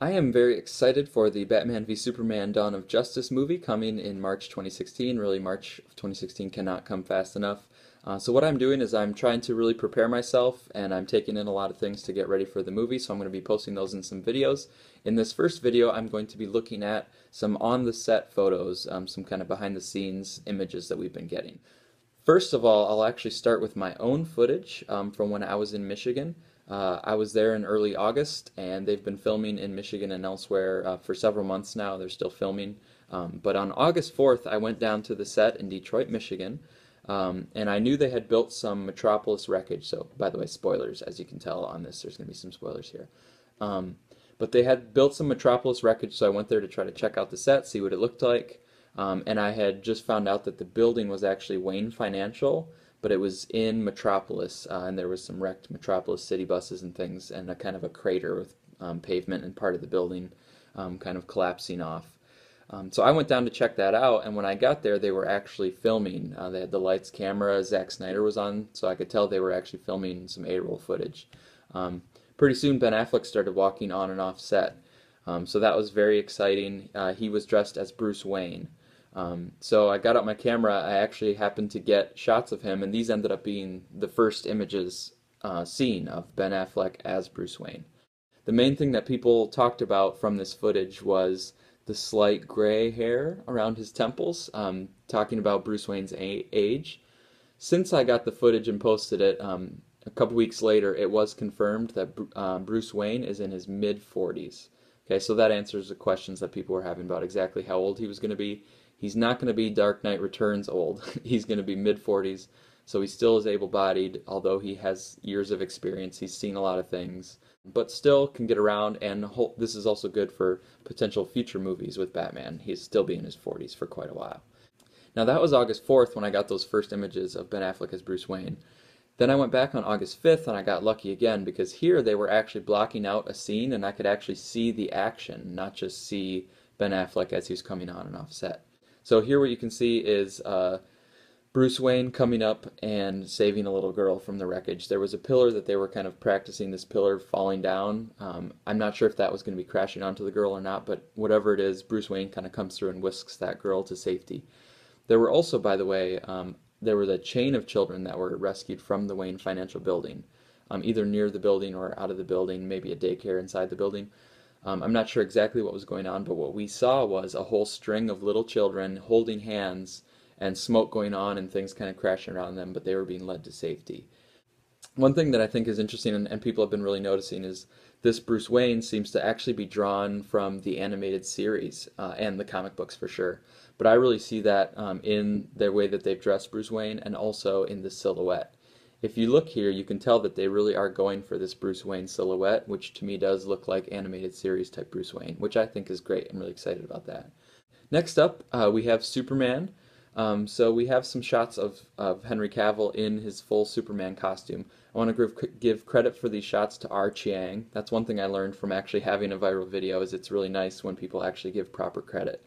I am very excited for the Batman v Superman Dawn of Justice movie coming in March 2016. Really, March of 2016 cannot come fast enough. So what I'm doing is I'm trying to really prepare myself, and I'm taking in a lot of things to get ready for the movie, so I'm going to be posting those in some videos. In this first video, I'm going to be looking at some on-the-set photos, some kind of behind-the-scenes images that we've been getting. First of all, I'll actually start with my own footage from when I was in Michigan. I was there in early August, and they've been filming in Michigan and elsewhere for several months now. They're still filming. But on August 4th, I went down to the set in Detroit, Michigan, and I knew they had built some Metropolis wreckage. So, by the way, spoilers, as you can tell on this, there's going to be some spoilers here. But they had built some Metropolis wreckage, so I went there to try to check out the set, see what it looked like. And I had just found out that the building was actually Wayne Financial, but it was in Metropolis, and there was some wrecked Metropolis city buses and things, and a kind of a crater with pavement and part of the building kind of collapsing off. So I went down to check that out, and when I got there, they were actually filming. They had the lights, camera, Zack Snyder was on, so I could tell they were actually filming some A-roll footage. Pretty soon, Ben Affleck started walking on and off set, so that was very exciting. He was dressed as Bruce Wayne. So I got out my camera. I actually happened to get shots of him, and these ended up being the first images seen of Ben Affleck as Bruce Wayne. The main thing that people talked about from this footage was the slight gray hair around his temples, talking about Bruce Wayne's age. Since I got the footage and posted it, a couple weeks later, it was confirmed that Bruce Wayne is in his mid-40s. Okay, so that answers the questions that people were having about exactly how old he was going to be. He's not going to be Dark Knight Returns old. He's going to be mid-40s, so he still is able-bodied, although he has years of experience. He's seen a lot of things, but still can get around, and this is also good for potential future movies with Batman. He'll still be in his 40s for quite a while. Now, that was August 4th when I got those first images of Ben Affleck as Bruce Wayne. Then I went back on August 5th, and I got lucky again, because here they were actually blocking out a scene, and I could actually see the action, not just see Ben Affleck as he was coming on and off set. So here what you can see is Bruce Wayne coming up and saving a little girl from the wreckage. There was a pillar that they were kind of practicing this pillar falling down. I'm not sure if that was going to be crashing onto the girl or not, but whatever it is, Bruce Wayne kind of comes through and whisks that girl to safety. There were also, by the way, there was a chain of children that were rescued from the Wayne Financial building, either near the building or out of the building, maybe a daycare inside the building. I'm not sure exactly what was going on, but what we saw was a whole string of little children holding hands and smoke going on and things kind of crashing around them, but they were being led to safety. One thing that I think is interesting and people have been really noticing is this Bruce Wayne seems to actually be drawn from the animated series and the comic books for sure. But I really see that in the way that they've dressed Bruce Wayne and also in the silhouette. If you look here, you can tell that they really are going for this Bruce Wayne silhouette, which to me does look like animated series type Bruce Wayne, which I think is great. I'm really excited about that. Next up, we have Superman. So we have some shots of Henry Cavill in his full Superman costume. I want to give credit for these shots to R. Chiang. That's one thing I learned from actually having a viral video, is it's really nice when people actually give proper credit.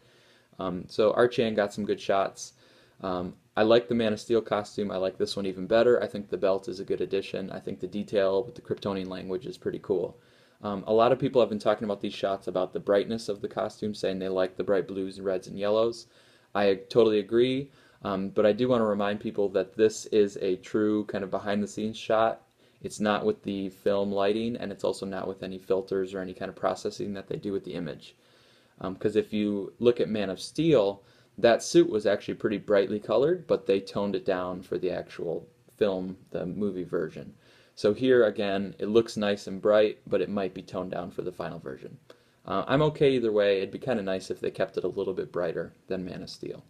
So R. Chiang got some good shots. I like the Man of Steel costume. I like this one even better. I think the belt is a good addition. I think the detail with the Kryptonian language is pretty cool. A lot of people have been talking about these shots about the brightness of the costume, saying they like the bright blues and reds and yellows. I totally agree, but I do want to remind people that this is a true kind of behind-the-scenes shot. It's not with the film lighting, and it's also not with any filters or any kind of processing that they do with the image. Because if you look at Man of Steel, that suit was actually pretty brightly colored, but they toned it down for the actual film, the movie version. So here, again, it looks nice and bright, but it might be toned down for the final version. I'm okay either way. It'd be kind of nice if they kept it a little bit brighter than Man of Steel.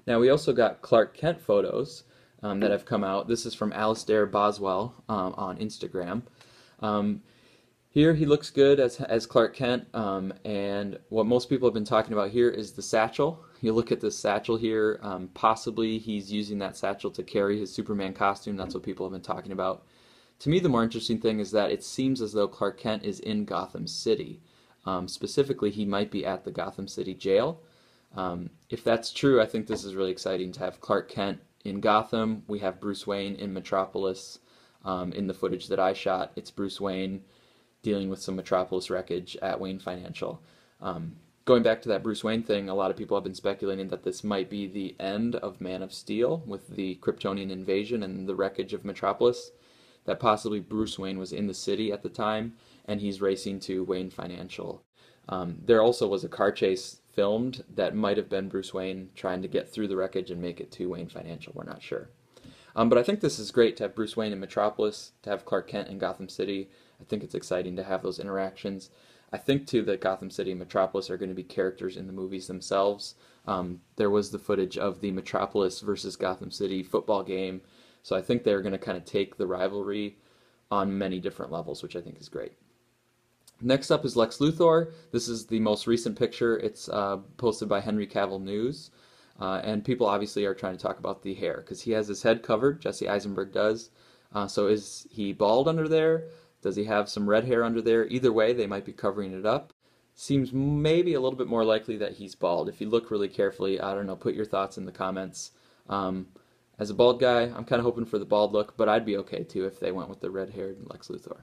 Now, we also got Clark Kent photos that have come out. This is from Alistair Boswell on Instagram. Here he looks good as Clark Kent, and what most people have been talking about here is the satchel. You look at this satchel here, possibly he's using that satchel to carry his Superman costume. That's what people have been talking about. To me, the more interesting thing is that it seems as though Clark Kent is in Gotham City. Specifically, he might be at the Gotham City jail. If that's true, I think this is really exciting to have Clark Kent in Gotham. We have Bruce Wayne in Metropolis. In the footage that I shot, it's Bruce Wayne dealing with some Metropolis wreckage at Wayne Financial. Going back to that Bruce Wayne thing, a lot of people have been speculating that this might be the end of Man of Steel with the Kryptonian invasion and the wreckage of Metropolis. That possibly Bruce Wayne was in the city at the time and he's racing to Wayne Financial. There also was a car chase filmed that might have been Bruce Wayne trying to get through the wreckage and make it to Wayne Financial. We're not sure. But I think this is great to have Bruce Wayne in Metropolis, to have Clark Kent in Gotham City. I think it's exciting to have those interactions. I think, too, that Gotham City and Metropolis are going to be characters in the movies themselves. There was the footage of the Metropolis versus Gotham City football game, so I think they're going to kind of take the rivalry on many different levels, which I think is great. Next up is Lex Luthor. This is the most recent picture. It's posted by Henry Cavill News. And people obviously are trying to talk about the hair because he has his head covered, Jesse Eisenberg does. So is he bald under there? Does he have some red hair under there? Either way, they might be covering it up. Seems maybe a little bit more likely that he's bald. If you look really carefully, I don't know, put your thoughts in the comments. As a bald guy, I'm kind of hoping for the bald look, but I'd be okay too if they went with the red-haired Lex Luthor.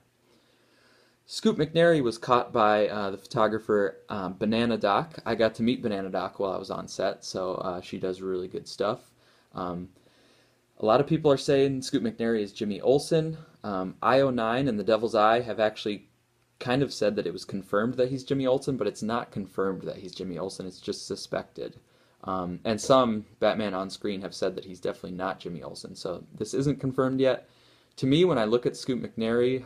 Scoop McNairy was caught by the photographer Banana Doc. I got to meet Banana Doc while I was on set, so she does really good stuff. A lot of people are saying Scoop McNairy is Jimmy Olsen. IO9 and The Devil's Eye have actually kind of said that it was confirmed that he's Jimmy Olsen, but it's not confirmed that he's Jimmy Olsen. It's just suspected. And some Batman on screen have said that he's definitely not Jimmy Olsen, so this isn't confirmed yet. To me, when I look at Scoop McNairy,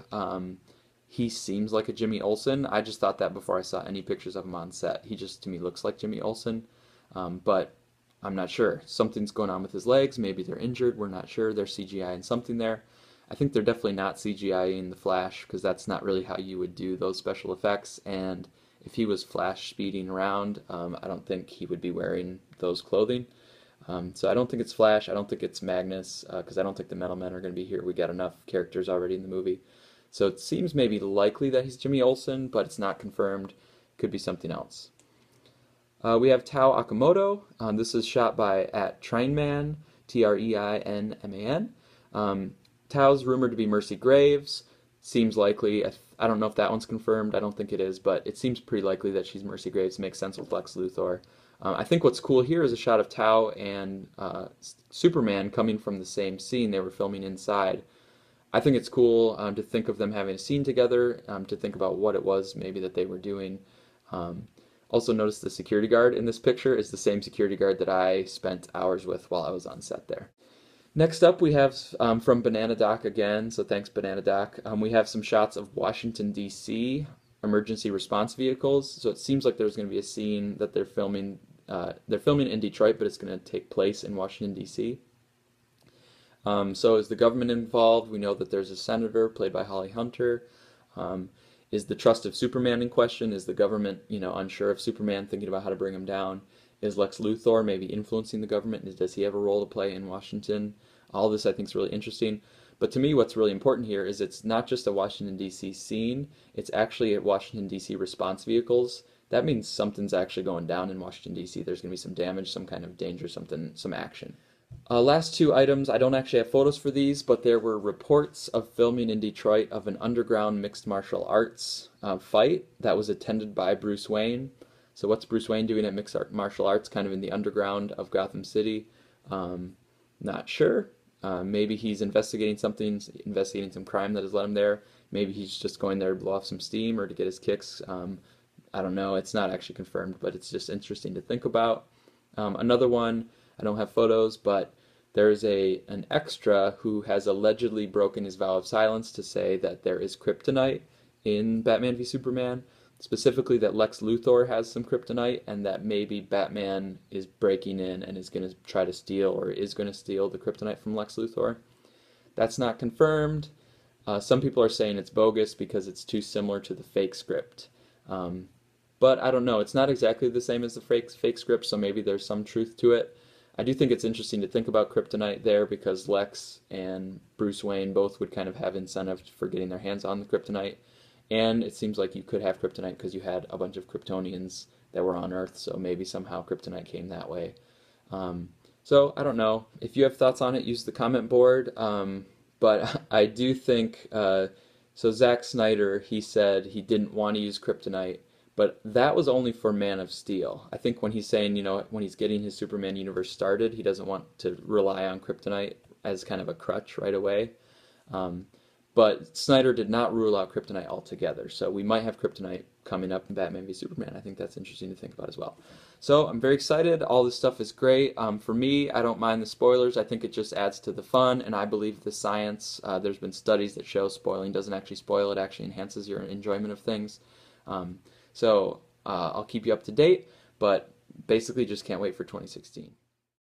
he seems like a Jimmy Olsen. I just thought that before I saw any pictures of him on set. He just, to me, looks like Jimmy Olsen, but I'm not sure. Something's going on with his legs. Maybe they're injured. We're not sure. They're CGI-ing something there. I think they're definitely not CGI-ing the Flash because that's not really how you would do those special effects, and if he was Flash speeding around, I don't think he would be wearing those clothing. So I don't think it's Flash. I don't think it's Magnus because I don't think the Metal Men are going to be here. We got enough characters already in the movie. So it seems maybe likely that he's Jimmy Olsen, but it's not confirmed. Could be something else. We have Tao Okamoto. This is shot by @Trainman, Treinman. Tao's rumored to be Mercy Graves. Seems likely. I don't know if that one's confirmed. I don't think it is, but it seems pretty likely that she's Mercy Graves. Makes sense with Lex Luthor. I think what's cool here is a shot of Tao and Superman coming from the same scene. They were filming inside. I think it's cool to think of them having a scene together, to think about what it was maybe that they were doing. Also notice the security guard in this picture is the same security guard that I spent hours with while I was on set there. Next up we have from Banana Doc again, so thanks Banana Doc. We have some shots of Washington, D.C. emergency response vehicles. So it seems like there's going to be a scene that they're filming in Detroit, but it's going to take place in Washington, D.C. So is the government involved? We know that there's a senator played by Holly Hunter. Is the trust of Superman in question? Is the government, unsure of Superman, thinking about how to bring him down? Is Lex Luthor maybe influencing the government? Does he have a role to play in Washington? All this I think is really interesting. But to me, what's really important here is it's not just a Washington, D.C. scene. It's actually at Washington, D.C. response vehicles. That means something's actually going down in Washington, D.C. There's going to be some damage, some kind of danger, some action. Last two items, I don't actually have photos for these, but there were reports of filming in Detroit of an underground mixed martial arts fight that was attended by Bruce Wayne. So what's Bruce Wayne doing at mixed martial arts, kind of in the underground of Gotham City? Not sure. Maybe he's investigating something, investigating some crime that has led him there. Maybe he's just going there to blow off some steam or to get his kicks. I don't know. It's not actually confirmed, but it's just interesting to think about. Another one, I don't have photos, but there's an extra who has allegedly broken his vow of silence to say that there is kryptonite in Batman v Superman, specifically that Lex Luthor has some kryptonite and that maybe Batman is breaking in and is going to try to steal or is going to steal the kryptonite from Lex Luthor. That's not confirmed. Some people are saying it's bogus because it's too similar to the fake script. But I don't know. It's not exactly the same as the fake script, so maybe there's some truth to it. I do think it's interesting to think about kryptonite there because Lex and Bruce Wayne both would kind of have incentive for getting their hands on the kryptonite. And it seems like you could have kryptonite because you had a bunch of Kryptonians that were on Earth, so maybe somehow kryptonite came that way. So I don't know. If you have thoughts on it, use the comment board. But I do think So Zack Snyder, he said he didn't want to use kryptonite, but that was only for Man of Steel. I think when he's saying, when he's getting his Superman universe started, he doesn't want to rely on kryptonite as kind of a crutch right away. Um, but Snyder did not rule out kryptonite altogether, so we might have kryptonite coming up in Batman v Superman. I think that's interesting to think about as well. So I'm very excited. All this stuff is great. For me, I don't mind the spoilers. I think it just adds to the fun, and I believe the science. There's been studies that show spoiling doesn't actually spoil; it actually enhances your enjoyment of things. So I'll keep you up to date, but basically just can't wait for 2016.